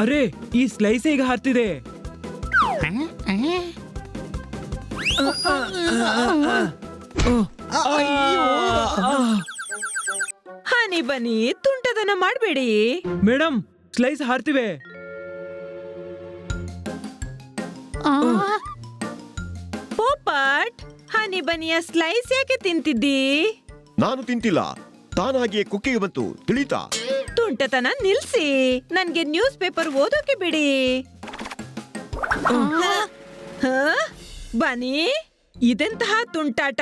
ಅರೆ, ಈ ಸ್ಲೈಸ್ ಈಗ ಹತ್ತಿದೆ. ಹನಿ ಬನ್ನಿ, ತುಂಟದನ ಮಾಡಬೇಡಿ. ಮೇಡಮ್, ಸ್ಲೈಸ್ ಹಾರ್ತಿವೆ. ಪೋಪಟ್, ಹನಿ ಬನಿಯ ಸ್ಲೈಸ್ ಯಾಕೆ ತಿಂತಿದ್ದಿ? ನಾನು ತಿಂತಿಲ್ಲ, ತಾನಾಗಿಯೇ ಕುಕ್ಕಿಗೆ ಬಂತು, ತಿಳಿತಾ? ತುಂಟತನ ನಿಲ್ಸಿ, ನನ್ಗೆ ನ್ಯೂಸ್ ಪೇಪರ್ ಓದೋಕೆ ಬಿಡಿ. ಬನ್ನಿ, ಇದೆಂತಹ ತುಂಟಾಟ.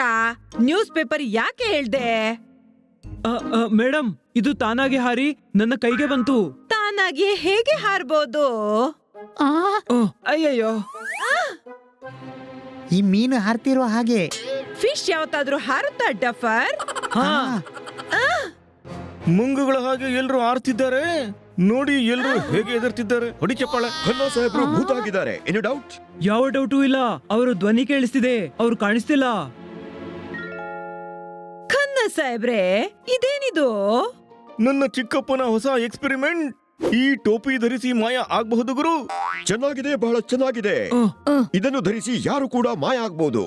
ನ್ಯೂಸ್ ಪೇಪರ್ ಯಾಕೆ ಹೇಳ್ದೆ? ಮೇಡಮ್, ಇದು ತಾನಾಗಿ ಹಾರಿ ನನ್ನ ಕೈಗೆ ಬಂತು. ತಾನಾಗಿ ಹೇಗೆ ಹಾರ್ಬೋದು? ಅಯ್ಯಯ್ಯೋ, ಈ ಮೀನು ಹಾರ್ತಿರೋ ಹಾಗೆ. ಫಿಶ್ ಯಾವತ್ತಾದ್ರೂ ಹಾರುತ್ತಾ ಡಫರ್? ಮುಂಗುಗಳ ಹಾಗೆ ಎಲ್ರು ಆರ್ತಿದ್ದಾರೆ ನೋಡಿ, ಎಲ್ರು ಹೇಗೆ ಎದುರ್ತಿದ್ದಾರೆ. ಹೊಡಿ ಚಪ್ಪಾಳೆ. ಖನ್ನಾ ಸಾಹೇಬ್ರು ಭೂತ ಆಗಿದ್ದಾರೆ, ಏನು ಡೌಟ್? ಯಾವ ಡೌಟು ಇಲ್ಲ. ಅವರು ಧ್ವನಿ ಕೇಳಿಸ್ತಿದೆ, ಅವ್ರು ಕಾಣಿಸ್ತಿಲ್ಲ. ಖನ್ನಾ ಸಾಹೇಬ್ರೆ, ಇದೇನಿದು? ನನ್ನ ಚಿಕ್ಕಪ್ಪನ ಹೊಸ ಎಕ್ಸ್ಪೆರಿಮೆಂಟ್. ಈ ಟೋಪಿ ಧರಿಸಿ ಮಾಯ ಆಗಬಹುದು ಗುರು. ಚೆನ್ನಾಗಿದೆ, ಬಹಳ ಚೆನ್ನಾಗಿದೆ. ಇದನ್ನು ಧರಿಸಿ ಯಾರು ಕೂಡ ಮಾಯ ಆಗ್ಬೋದು.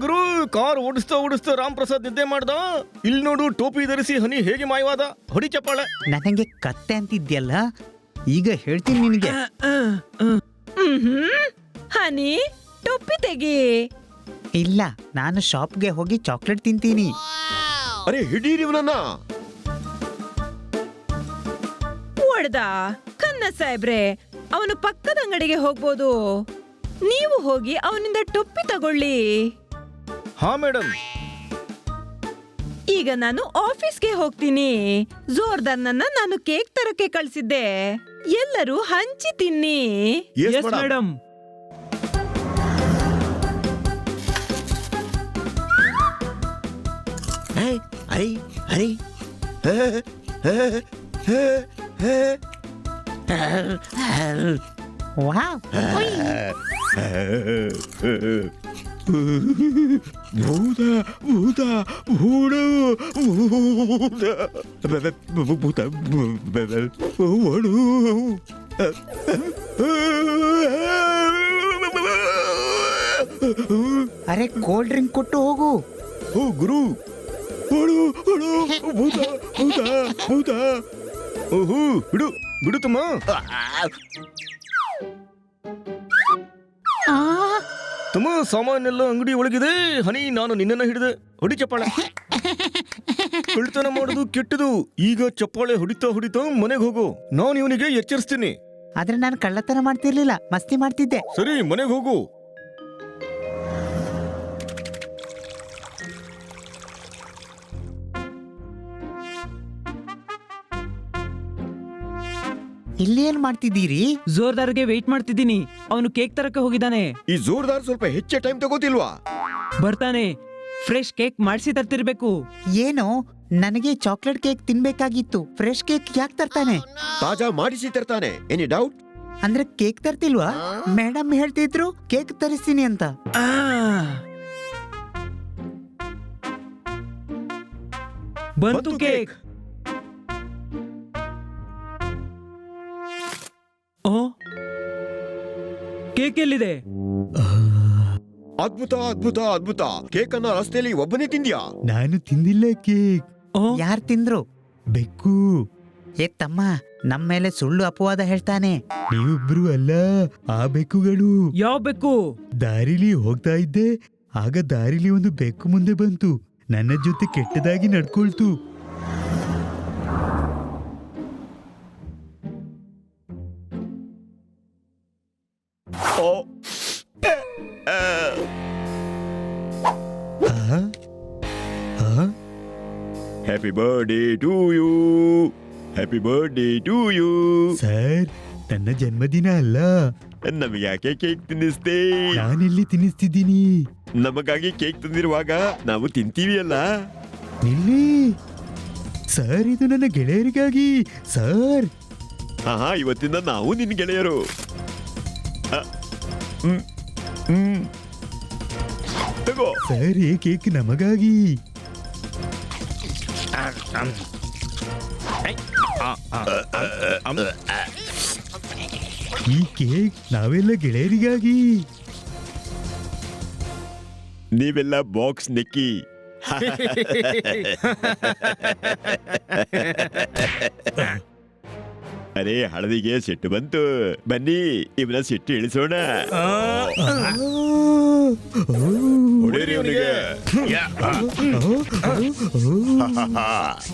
ಗುರು, ಕಾರ್ ಓಡಿಸ್ತಾ ರಾಮ್ ಪ್ರಸಾದ್ ನಿದ್ದೆ ಮಾಡ್ದ. ಇಲ್ಲಿ ನೋಡು, ಟೋಪಿ ಧರಿಸಿ ಹನಿ ಹೇಗೆ ಮಾಯವಾದ. ಹೊಡಿ ಚಪ್ಪಾಳೆ. ನನಗೆ ಕತ್ತೆ ಅಂತಿದ್ಯಲ್ಲ, ಈಗ ಹೇಳ್ತೀನಿ ನಿನಗೆ. ಹನಿ, ಟೊಪ್ಪಿ ತೆಗಿ. ಇಲ್ಲ, ನಾನು ಶಾಪ್ಗೆ ಹೋಗಿ ಚಾಕ್ಲೇಟ್ ತಿಂತೀನಿ. ಅರೆ, ಹಿಡೀರಿ ಇವನನ್ನ. ಹೊಡ್ದ. ಖನ್ನಾ ಸಾಹೇಬ್ರೆ, ಅವನು ಪಕ್ಕದ ಅಂಗಡಿಗೆ ಹೋಗ್ಬೋದು. ನೀವು ಹೋಗಿ ಅವನಿಂದ ಟೊಪ್ಪಿ ತಗೊಳ್ಳಿ. ಹಾ ಮೇಡಮ್. ಈಗ ನಾನು ಆಫೀಸ್ಗೆ ಹೋಗ್ತೀನಿ. ಜೋರ್ದಾರ್ನನ್ನ ನಾನು ಕೇಕ್ ತರಕ್ಕೆ ಕಳ್ಸಿದ್ದೆ. ಎಲ್ಲರೂ ಹಂಚಿ ತಿನ್ನಿ. Yes, yes madam. Madam. Wow. ಭೂತ ಭೂತ ಓಡು, ಭೂತ ಓಡು. ಅರೆ, ಕೋಲ್ಡ್ ಡ್ರಿಂಕ್ ಕೊಟ್ಟು ಹೋಗು. ಓ ಗುರು, ಓಡು ಓಡು, ಭೂತ ಭೂತ ಭೂತ. ಓಹೋ, ಬಿಡು ಬಿಡು ತಮ್ಮ. ತಮ್ಮ, ಸಾಮಾನೆಲ್ಲ ಅಂಗಡಿ ಒಳಗಿದೆ. ಹನಿ, ನಾನು ನಿನ್ನನ್ನ ಹಿಡಿದೆ. ಹೊಡಿ ಚಪ್ಪಾಳೆ. ಕಳ್ತನ ಮಾಡೋದು ಕೆಟ್ಟದು. ಈಗ ಚಪ್ಪಾಳೆ ಹೊಡಿತಾ ಮನೆಗೆ ಹೋಗು. ನಾನು ಇವನಿಗೆ ಎಚ್ಚರಿಸ್ತೀನಿ. ಆದ್ರೆ ನಾನು ಕಳ್ಳತನ ಮಾಡ್ತಿರ್ಲಿಲ್ಲ, ಮಸ್ತಿ ಮಾಡ್ತಿದ್ದೆ. ಸರಿ, ಮನೆಗೆ ಹೋಗು. ಇಲ್ಲಿ ಏನ್ ಮಾಡ್ತಿದ್ದೀರಿ? ಜೋರ್ದಾರ್ಗೆ ವೇಟ್ ಮಾಡ್ತಿದ್ದೀನಿ. ಅವನು ಕೇಕ್ ತರಕ್ಕೆ ಹೋಗಿದ್ದಾನೆ. ಈ ಜೋರ್ದಾರ್ ಸ್ವಲ್ಪ ಹೆಚ್ಚೆ ಟೈಮ್ ತಗೋತಿಲ್ವಾ? ಬರ್ತಾನೆ. ಫ್ರೆಶ್ ಕೇಕ್ ಮಾಡಿಸಿ ತರ್ತಿರ್ಬೇಕು. ಏನು, ನನಗೆ ಚಾಕ್ಲೇಟ್ ಕೇಕ್ ತಿನ್ಬೇಕಾಗಿತ್ತು. ಫ್ರೆಶ್ ಕೇಕ್ ಯಾಕೆ ತರ್ತಾನೆ? ತಾಜಾ ಮಾಡಿಸಿ ತರ್ತಾನೆ. Any doubt? ಅಂದ್ರೆ ಕೇಕ್ ತರ್ತಿಲ್ವಾ? ಮೇಡಮ್ ಹೇಳ್ತಿದ್ರು ಕೇಕ್ ತರಿಸ್ತೀನಿ ಅಂತ. ಬಂತು ಕೇಕ್. ಕೇಕ್ ಎಲ್ಲಿದೆ? ಅದ್ಭುತ ಅದ್ಭುತ ಅದ್ಭುತ. ಕೇಕ್ ಅನ್ನ ರಸ್ತೆಯಲ್ಲಿ ಒಬ್ಬನೇ ತಿಂದ್ಯಾ? ನಾನು ತಿಂದಿಲ್ಲ ಕೇಕ್. ಯಾರು ತಿಂದ್ರು? ಬೆಕ್ಕು. ಏ ತಮ್ಮ, ನಮ್ಮ ಮೇಲೆ ಸುಳ್ಳು ಅಪವಾದ ಹೇಳ್ತಾನೆ. ನೀವಿಬ್ರು ಅಲ್ಲ, ಆ ಬೆಕ್ಕುಗಳು. ಯಾವ ಬೆಕ್ಕು? ದಾರಿಲಿ ಹೋಗ್ತಾ ಇದ್ದೆ, ಆಗ ದಾರಿಲಿ ಒಂದು ಬೆಕ್ಕು ಮುಂದೆ ಬಂತು. ನನ್ನ ಜೊತೆ ಕೆಟ್ಟದಾಗಿ ನಡ್ಕೊಳ್ತು. Happy birthday to you. Happy birthday to you. Sir, ನನ್ನ ಜನ್ಮದಿನ ಅಲ್ಲ. ನಮಗೆ ಯಾಕೆ ಕೇಕ್ ತಿನ್ನಿಸ್ತೆ? ನಾನೆಲ್ಲಿ ತಿನ್ನಿಸ್ತಿದ್ದೀನಿ? ನಮಗಾಗಿ ಕೇಕ್ ತಂದಿರುವಾಗ ನಾವು ತಿಂತೀವಿ ಅಲ್ಲ. ನಿಲ್ಲಿ ಸರ್, ಇದು ನನ್ನ ಗೆಳೆಯರಿಗಾಗಿ. ಸರ್, ಹಾ, ಇವತ್ತಿಂದ ನಾವು ನಿನ್ ಗೆಳೆಯರು. ತಗೋ ಸರ್, ಈ ಕೇಕ್ ನಮಗಾಗಿ. ಈ ಕೇಕ್ ನಾವೆಲ್ಲ ಗೆಳೆಯರಿಗಾಗಿ. ನೀವೆಲ್ಲ ಬಾಕ್ಸ್ ನೆಕ್ಕಿ. ಅರೆ ಹಳದಿಗೆ ಸಿಟ್ಟು ಬಂತು, ಬನ್ನಿ ಇವನ ಸಿಟ್ಟು ಇಳಿಸೋಣ. ಹೊಡೀರಿ ಇವನಿಗೆ.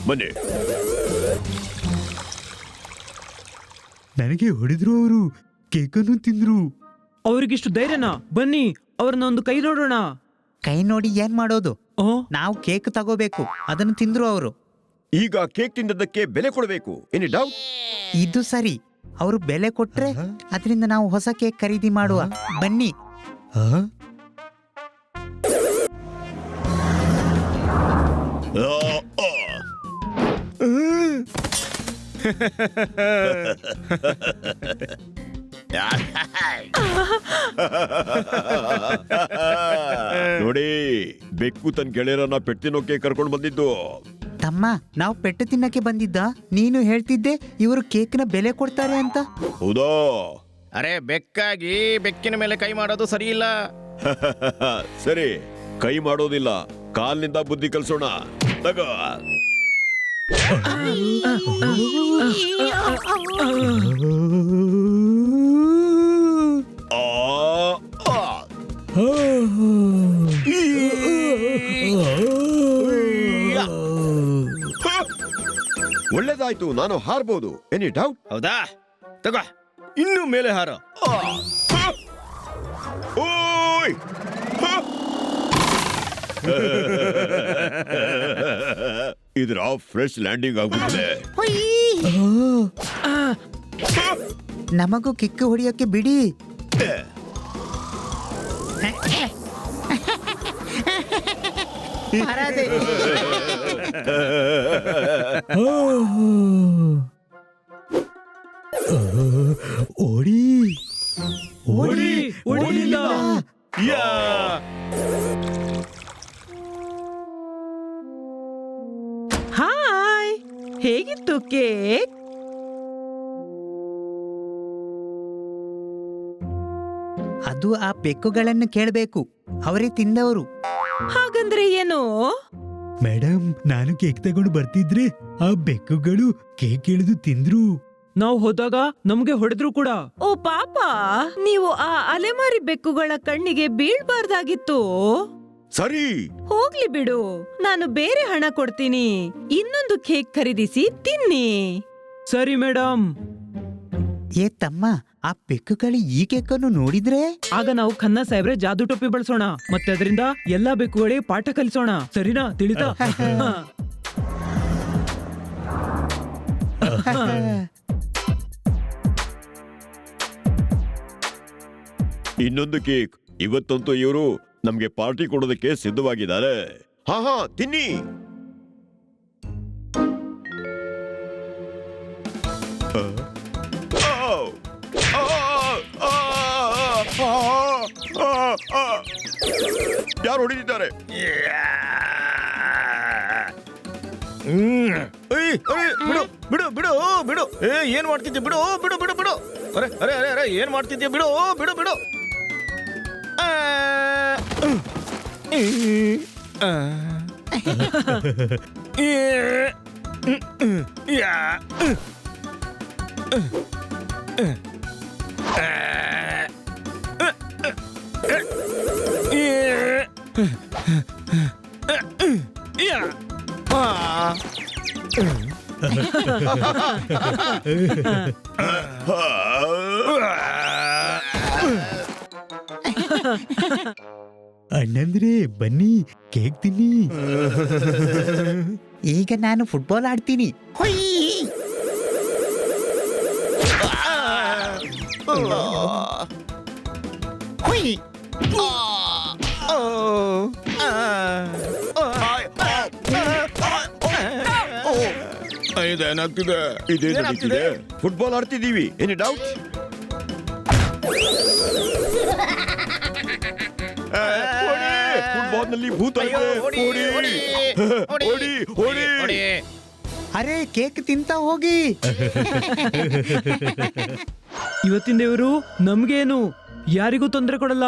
ಬನ್ನಿ. ನನಗೆ ಹೊಡೆದ್ರು ಅವರು, ಕೇಕನ್ನು ತಿಂದ್ರು. ಅವ್ರಿಗಿಷ್ಟು ಧೈರ್ಯನಾ? ಬನ್ನಿ ಅವ್ರನ್ನ ಒಂದು ಕೈ ನೋಡೋಣ. ಕೈ ನೋಡಿ ಏನ್ ಮಾಡೋದು? ಓ, ನಾವು ಕೇಕ್ ತಗೋಬೇಕು, ಅದನ್ನು ತಿಂದ್ರು ಅವರು. ಈಗ ಕೇಕ್ ತಿಂದದ್ದಕ್ಕೆ ಬೆಲೆ ಕೊಡಬೇಕು. Any doubt? ಇದು ಸರಿ, ಅವರು ಬೆಲೆ ಕೊಟ್ರೆ ಅದರಿಂದ ನಾವು ಹೊಸ ಕೇಕ್ ಖರೀದಿ ಮಾಡುವ. ಬನ್ನಿ. ನೋಡಿ, ಬೆಕ್ಕು ತನ್ನ ಗೆಳೆಯರನ್ನ ಪೆಟ್ಟಿನೋಕೆ ಕರ್ಕೊಂಡು ಬಂದಿದ್ದು. ತಮ್ಮ, ನಾವು ಪೆಟ್ಟು ತಿನ್ನಕ್ಕೆ ಬಂದಿದ್ದ. ನೀನು ಹೇಳ್ತಿದ್ದೆ ಇವರು ಕೇಕ್ನ ಬೆಲೆ ಕೊಡ್ತಾರೆ ಅಂತ. ಹೌದಾ? ಅರೆ ಬೆಕ್ಕಾಗಿ ಬೆಕ್ಕಿನ ಮೇಲೆ ಕೈ ಮಾಡೋದು ಸರಿ ಇಲ್ಲ. ಸರಿ, ಕೈ ಮಾಡೋದಿಲ್ಲ, ಕಾಲ್ನಿಂದ ಬುದ್ಧಿ ಕಲ್ಸೋಣ. ತಗ. ಒಳ್ಳೇದಾಯ್ತು, ನಾನು ಹಾರ್ಬೋದು. Any doubt? ಹೌದಾ? ತಗೋ, ಇನ್ನು ಮೇಲೆ ಹಾರ. ಓಯ್! ಇದ್ರ ಫ್ರೆಶ್ ಲ್ಯಾಂಡಿಂಗ್ ಆಗ್ಬಿಟ್ಟಿದೆ. ನಮಗೂ ಕಿಕ್ಕು ಹೊಡಿಯೋಕೆ ಬಿಡಿ. ಓಡಿ ಓಡಿ, ಓಡಿಲಿಲ್ಲ. ಯಾ! ಹಾಯ್, ಹೇಗಿತ್ತು ಕೇಕ್? ಅದು ಆ ಬೆಕ್ಕುಗಳನ್ನು ಕೇಳಬೇಕು, ಅವರೇ ತಿಂದವರು. ಹಾಗಂದ್ರೆ ಏನು? ಮೇಡಮ್, ನಾನು ಕೇಕ್ ತಗೊಂಡು ಬರ್ತಿದ್ರೆ ಆ ಬೆಕ್ಕುಗಳು ಕೇಕ್ ಇಳಿದು ತಿಂದ್ರು. ನಾವು ಹೋದಾಗ ನಮ್ಗೆ ಹೊಡೆದ್ರು ಕೂಡ. ಓ ಪಾಪ, ನೀವು ಆ ಅಲೆಮಾರಿ ಬೆಕ್ಕುಗಳ ಕಣ್ಣಿಗೆ ಬೀಳ್ಬಾರ್ದಾಗಿತ್ತು. ಸರಿ, ಹೋಗ್ಲಿ ಬಿಡು, ನಾನು ಬೇರೆ ಹಣ ಕೊಡ್ತೀನಿ. ಇನ್ನೊಂದು ಕೇಕ್ ಖರೀದಿಸಿ ತಿನ್ನಿ. ಸರಿ ಮೇಡಮ್. ಏ ತಮ್ಮ, ಆ ಬೆಕ್ಕುಗಳು ಈ ಕೇಕನ್ನು ನೋಡಿದ್ರೆ ಆಗ ನಾವು ಖನ್ನಾ ಸಾಹೇಬ್ರೆ ಜಾದೂ ಟೋಪಿ ಬಳಸೋಣ, ಮತ್ತೆ ಅದರಿಂದ ಎಲ್ಲಾ ಬೆಕ್ಕುಗಳಿಗೆ ಪಾಠ ಕಲಿಸೋಣ. ಸರಿನಾ? ತಿಳಿತಾ? ಇನ್ನೊಂದು ಕೇಕ್. ಇವತ್ತಂತೂ ಇವರು ನಮ್ಗೆ ಪಾರ್ಟಿ ಕೊಡೋದಕ್ಕೆ ಸಿದ್ಧವಾಗಿದ್ದಾರೆ. ಹಾ ಹಾ, ತಿನ್ನಿ. ಯಾರು ಹೊಡಿತಿದ್ದಾರೆ? ಬಿಡು ಬಿಡು ಬಿಡು ಬಿಡು. ಏನ್ ಮಾಡ್ತಿದ್ದೆ? ಬಿಡು ಬಿಡು ಬಿಡು ಬಿಡು. ಅರೆ ಅರೆ ಅರೆ ಅರೆ, ಏನ್ ಮಾಡ್ತಿದ್ದೆ? ಬಿಡು ಬಿಡು ಬಿಡು. ಅಣ್ಣಂದ್ರೆ ಬನ್ನಿ, ಕೇಕ್ ತಿನ್ನಿ. ಈಗ ನಾನು ಫುಟ್ಬಾಲ್ ಆಡ್ತೀನಿ. ಇದೇನಾಗ್ತಿದೆ? ಇದೇ ನಡೀತಿದೆ. ಫುಟ್ಬಾಲ್ ಆಡ್ತಿದೀವಿ. Any doubt? ಫುಟ್ಬಾಲ್ ನಲ್ಲಿ ಭೂತ ಇದೆ. ಓಡಿ ಓಡಿ ಓಡಿ. ಅರೆ ಕೇಕ್ ತಿಂತ ಹೋಗಿ. ಇವತ್ತಿನ ದೇವರು ನಮ್ಗೇನು ಯಾರಿಗೂ ತೊಂದರೆ ಕೊಡಲ್ಲ.